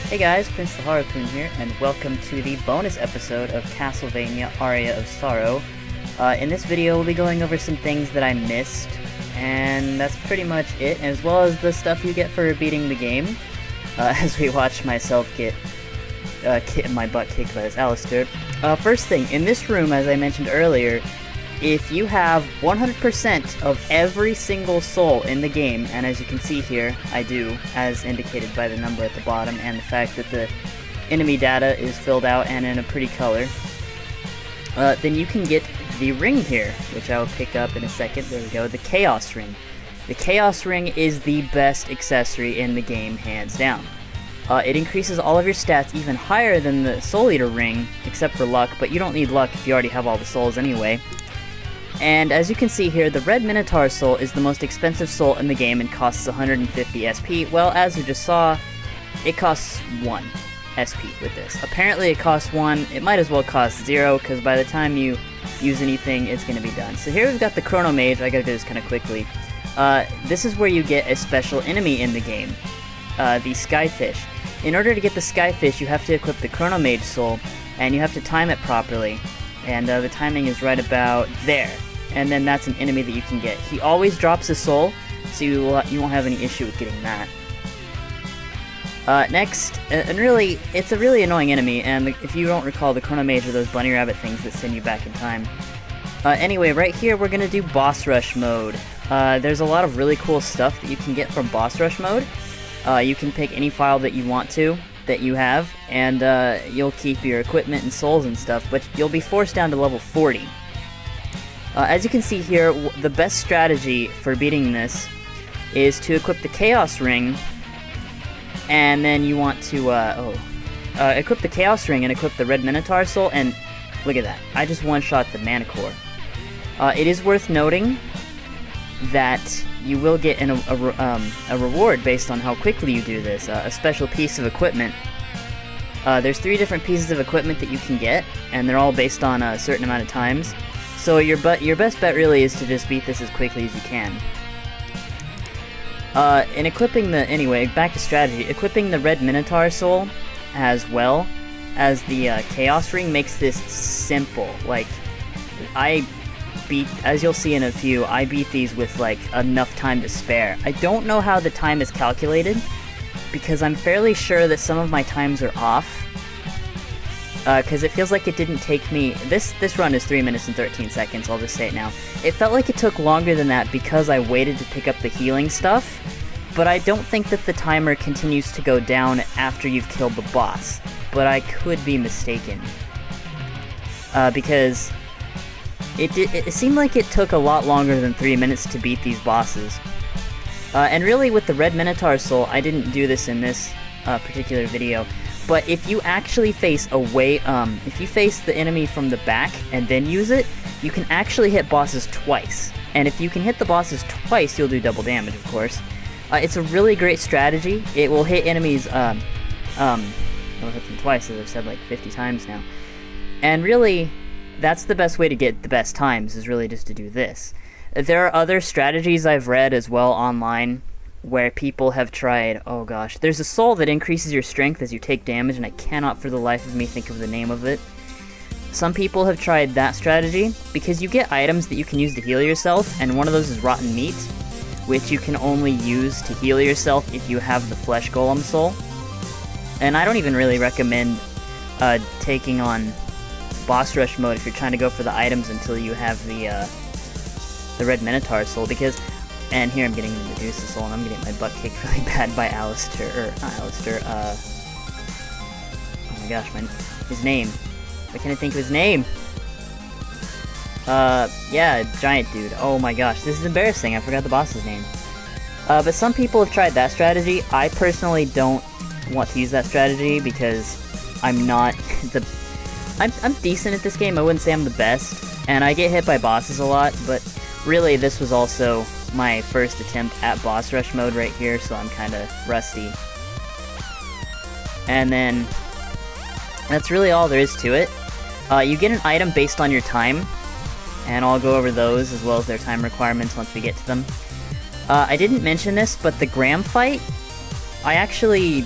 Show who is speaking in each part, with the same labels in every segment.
Speaker 1: Hey guys, PrinceLaharlkun here, and welcome to the bonus episode of Castlevania Aria of Sorrow. In this video, we'll be going over some things that I missed, and that's pretty much it, as well as the stuff you get for beating the game, as we watch myself get my butt kicked by this Alistair. First thing, in this room, as I mentioned earlier, if you have 100% of every single soul in the game, and as you can see here, I do, as indicated by the number at the bottom, and the fact that the enemy data is filled out and in a pretty color, then you can get the ring here, which I will pick up in a second. There we go, the Chaos Ring. The Chaos Ring is the best accessory in the game, hands down. It increases all of your stats even higher than the Soul Eater ring, except for luck, but you don't need luck if you already have all the souls anyway. And as you can see here, the Red Minotaur Soul is the most expensive soul in the game and costs 150 SP. Well, as you just saw, it costs 1 SP with this. Apparently it costs 1, it might as well cost 0, because by the time you use anything, it's going to be done. So here we've got the Chrono Mage. I gotta do this kind of quickly. This is where you get a special enemy in the game, the Skyfish. In order to get the Skyfish, you have to equip the Chrono Mage Soul, and you have to time it properly. And the timing is right about there. And then that's an enemy that you can get. He always drops a soul, so you won't have any issue with getting that. Next, and really, it's a really annoying enemy, and if you don't recall, the Chrono Mage are those bunny rabbit things that send you back in time. Anyway, right here we're gonna do Boss Rush mode. There's a lot of really cool stuff that you can get from Boss Rush mode. You can pick any file that you want to, that you have, and you'll keep your equipment and souls and stuff, but you'll be forced down to level 40. As you can see here, the best strategy for beating this is to equip the Chaos Ring, and then you want to, equip the Chaos Ring and equip the Red Minotaur Soul, and look at that, I just one-shot the Mana Core. It is worth noting that you will get a reward based on how quickly you do this, a special piece of equipment. There's 3 different pieces of equipment that you can get, and they're all based on a certain amount of times. So your best bet really is to just beat this as quickly as you can. In equipping anyway, back to strategy, equipping the Red Minotaur Soul as well as the Chaos Ring makes this simple. Like, as you'll see in a few, I beat these with like enough time to spare. I don't know how the time is calculated, because I'm fairly sure that some of my times are off. Because it feels like it didn't take me... This run is 3 minutes and 13 seconds, I'll just say it now. It felt like it took longer than that because I waited to pick up the healing stuff, but I don't think that the timer continues to go down after you've killed the boss. But I could be mistaken. Because it seemed like it took a lot longer than 3 minutes to beat these bosses. And really, with the Red Minotaur Soul, I didn't do this in this particular video, but if you actually face if you face the enemy from the back and then use it, you can actually hit bosses twice. And if you can hit the bosses twice, you'll do double damage, of course. It's a really great strategy. It will hit enemies, it'll hit them twice, as I've said like 50 times now. And really, that's the best way to get the best times, is really just to do this. There are other strategies I've read as well online where people have tried, oh gosh, there's a soul that increases your strength as you take damage, and I cannot for the life of me think of the name of it. Some people have tried that strategy, because you get items that you can use to heal yourself, and one of those is Rotten Meat, which you can only use to heal yourself if you have the Flesh Golem Soul. And I don't even really recommend taking on Boss Rush mode if you're trying to go for the items until you have the Red Minotaur Soul, because... And here I'm getting the Medusa Soul, and I'm getting my butt kicked really bad by Alistair, oh my gosh, his name. Why can't I think of his name? Yeah, giant dude. Oh my gosh, this is embarrassing, I forgot the boss's name. But some people have tried that strategy. I personally don't want to use that strategy, because I'm not I'm decent at this game. I wouldn't say I'm the best, and I get hit by bosses a lot, but really this was also my first attempt at Boss Rush mode right here, so I'm kind of rusty. And then, that's really all there is to it. You get an item based on your time, and I'll go over those as well as their time requirements once we get to them. I didn't mention this, but the Gram fight, I actually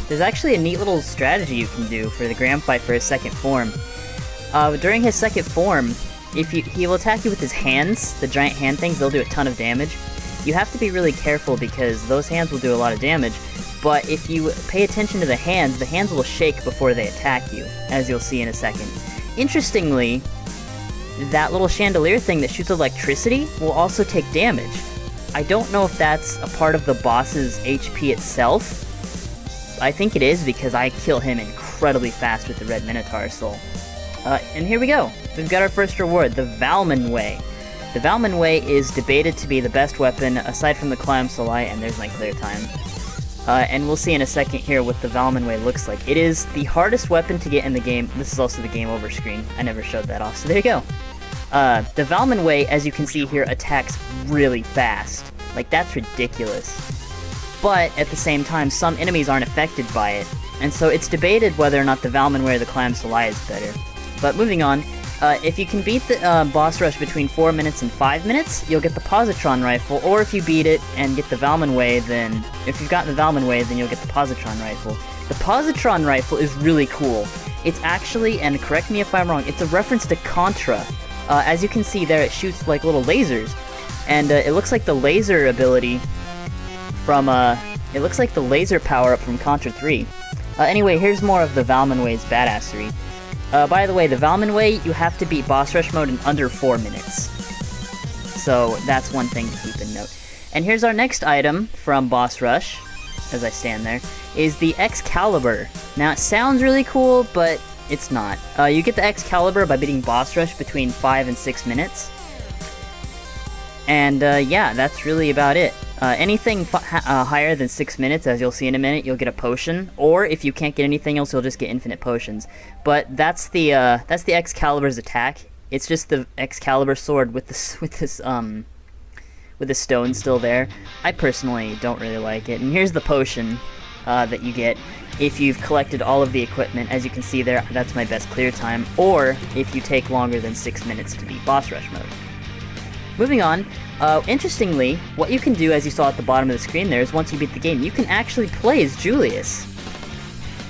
Speaker 1: there's actually a neat little strategy you can do for the Gram fight for his second form. During his second form, he will attack you with his hands, the giant hand things. They'll do a ton of damage. You have to be really careful because those hands will do a lot of damage, but if you pay attention to the hands will shake before they attack you, as you'll see in a second. Interestingly, that little chandelier thing that shoots electricity will also take damage. I don't know if that's a part of the boss's HP itself. I think it is because I kill him incredibly fast with the Red Minotaur Soul. And here we go. We've got our first reward, the Valmon Way. The Valmon Way is debated to be the best weapon aside from the NOUSE, and there's my clear time. And we'll see in a second here what the Valmon Way looks like. It is the hardest weapon to get in the game. This is also the game over screen. I never showed that off, so there you go. The Valmon Way, as you can see here, attacks really fast. Like, that's ridiculous. But, at the same time, some enemies aren't affected by it. And so it's debated whether or not the Valmon Way or the NOUSE is better. But moving on, if you can beat the boss rush between 4 minutes and 5 minutes, you'll get the Positron Rifle, or if you beat it and get the Valmon Way, then... If you've gotten the Valmon Way, then you'll get the Positron Rifle. The Positron Rifle is really cool. It's actually, and correct me if I'm wrong, it's a reference to Contra. As you can see there, it shoots like little lasers. And it looks like the laser ability from, it looks like the laser power-up from Contra 3. Anyway, here's more of the Valmon Way's badassery. By the way, the Valmon Way, you have to beat boss rush mode in under 4 minutes. So that's one thing to keep in note. And here's our next item from boss rush, as I stand there, is the Excalibur. Now it sounds really cool, but it's not. You get the Excalibur by beating boss rush between 5 and 6 minutes. And yeah, that's really about it. Anything higher than 6 minutes, as you'll see in a minute, you'll get a potion. Or if you can't get anything else, you'll just get infinite potions. But that's the Excalibur's attack. It's just the Excalibur sword with the stone still there. I personally don't really like it. And here's the potion that you get if you've collected all of the equipment. As you can see there, that's my best clear time. Or if you take longer than 6 minutes to beat boss rush mode. Moving on, interestingly, what you can do, as you saw at the bottom of the screen there, is once you beat the game, you can actually play as Julius.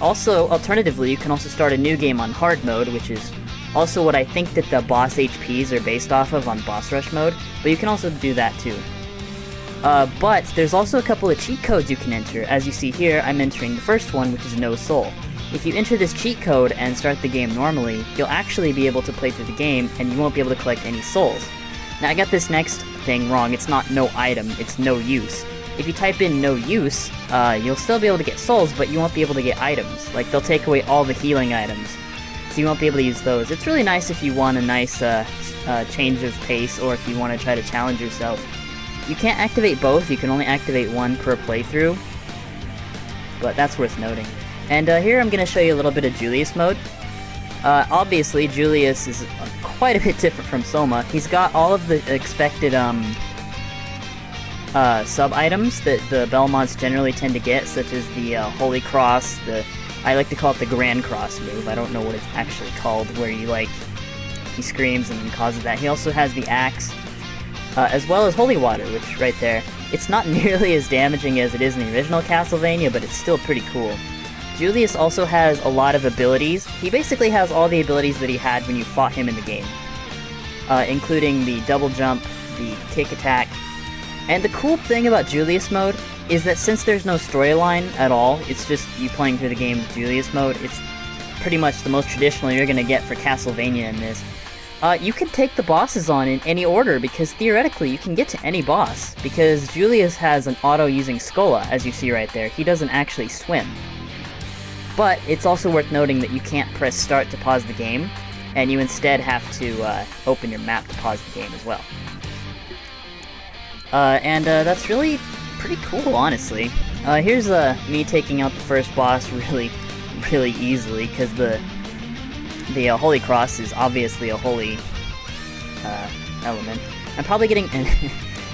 Speaker 1: Also, alternatively, you can also start a new game on hard mode, which is also what I think that the boss HPs are based off of on boss rush mode, but you can also do that too. But there's also a couple of cheat codes you can enter. As you see here, I'm entering the first one, which is NOSOUL. If you enter this cheat code and start the game normally, you'll actually be able to play through the game, and you won't be able to collect any souls. Now, I got this next thing wrong. It's not no item, it's no use. If you type in no use, you'll still be able to get souls, but you won't be able to get items. Like, they'll take away all the healing items, so you won't be able to use those. It's really nice if you want a nice change of pace, or if you want to try to challenge yourself. You can't activate both, you can only activate one per playthrough, but that's worth noting. And here I'm going to show you a little bit of Julius mode. Obviously, Julius is quite a bit different from Soma. He's got all of the expected sub-items that the Belmonts generally tend to get, such as the Holy Cross, I like to call it the Grand Cross move. I don't know what it's actually called, where he screams and causes that. He also has the Axe, as well as Holy Water, which, right there, it's not nearly as damaging as it is in the original Castlevania, but it's still pretty cool. Julius also has a lot of abilities. He basically has all the abilities that he had when you fought him in the game, including the double jump, the kick attack. And the cool thing about Julius mode is that since there's no storyline at all, it's just you playing through the game with Julius mode, it's pretty much the most traditional you're going to get for Castlevania in this. You can take the bosses on in any order, because theoretically you can get to any boss, because Julius has an auto-using Skola, as you see right there. He doesn't actually swim. But it's also worth noting that you can't press start to pause the game, and you instead have to open your map to pause the game as well. And that's really pretty cool, honestly. Here's me taking out the first boss really easily, because the Holy Cross is obviously a holy element. I'm probably getting...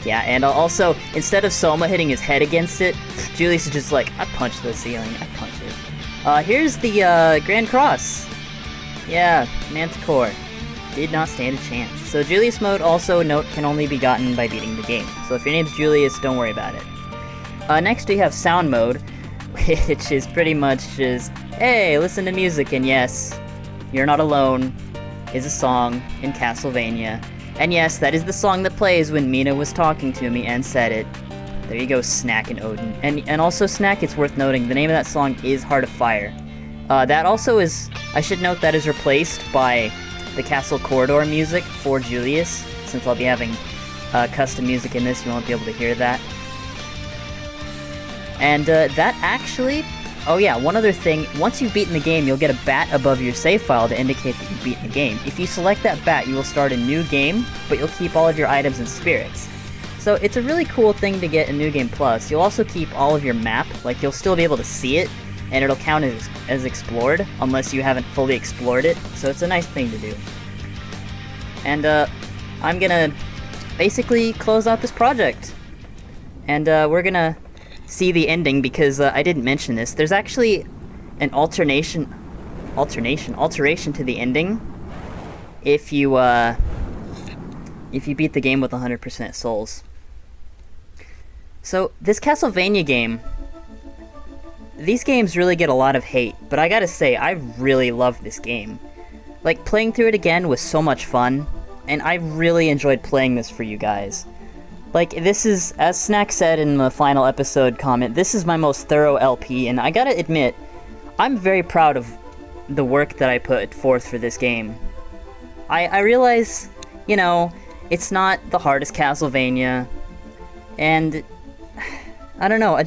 Speaker 1: yeah, and also, instead of Soma hitting his head against it, Julius is just like, I punched the ceiling, I punched it. Here's the Grand Cross. Yeah, Manticore. Did not stand a chance. So Julius mode, also note, can only be gotten by beating the game. So if your name's Julius, don't worry about it. Next we have Sound mode, which is pretty much just, hey, listen to music, and yes, You're Not Alone is a song in Castlevania. And yes, that is the song that plays when Mina was talking to me and said it. There you go, Snack and Odin. And also, Snack, it's worth noting, the name of that song is Heart of Fire. That also is, I should note, that is replaced by the Castle Corridor music for Julius. Since I'll be having custom music in this, you won't be able to hear that. And that actually... Oh yeah, one other thing, once you've beaten the game, you'll get a bat above your save file to indicate that you've beaten the game. If you select that bat, you will start a new game, but you'll keep all of your items and spirits. So it's a really cool thing to get in New Game Plus. You'll also keep all of your map, like you'll still be able to see it, and it'll count as explored, unless you haven't fully explored it, so it's a nice thing to do. And I'm gonna basically close out this project. And we're gonna see the ending, because I didn't mention this. There's actually an alteration to the ending if you beat the game with 100% souls. So this Castlevania game, these games really get a lot of hate, but I gotta say, I really love this game. Like, playing through it again was so much fun, and I really enjoyed playing this for you guys. Like, this is, as Snack said in the final episode comment, this is my most thorough LP, and I gotta admit, I'm very proud of the work that I put forth for this game. I realize, you know, it's not the hardest Castlevania, and I don't know,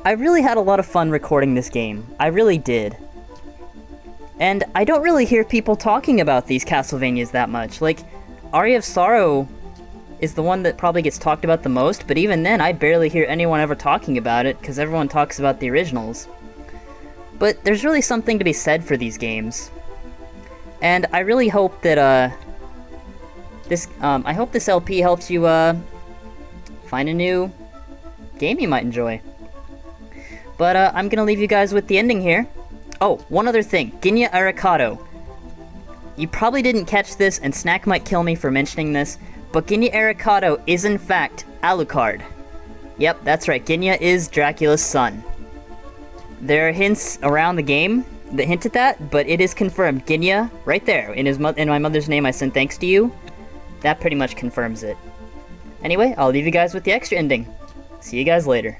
Speaker 1: I really had a lot of fun recording this game. I really did. And I don't really hear people talking about these Castlevanias that much. Like, Aria of Sorrow is the one that probably gets talked about the most, but even then, I barely hear anyone ever talking about it, because everyone talks about the originals. But there's really something to be said for these games. And I really hope that, I hope this LP helps you, find a new game you might enjoy. But, I'm gonna leave you guys with the ending here. Oh, one other thing. Ginya Arikado. You probably didn't catch this, and Snack might kill me for mentioning this, but Ginya Arikado is in fact Alucard. Yep, that's right, Ginya is Dracula's son. There are hints around the game that hint at that, but it is confirmed. Ginya, right there, in my mother's name I send thanks to you, that pretty much confirms it. Anyway, I'll leave you guys with the extra ending. See you guys later.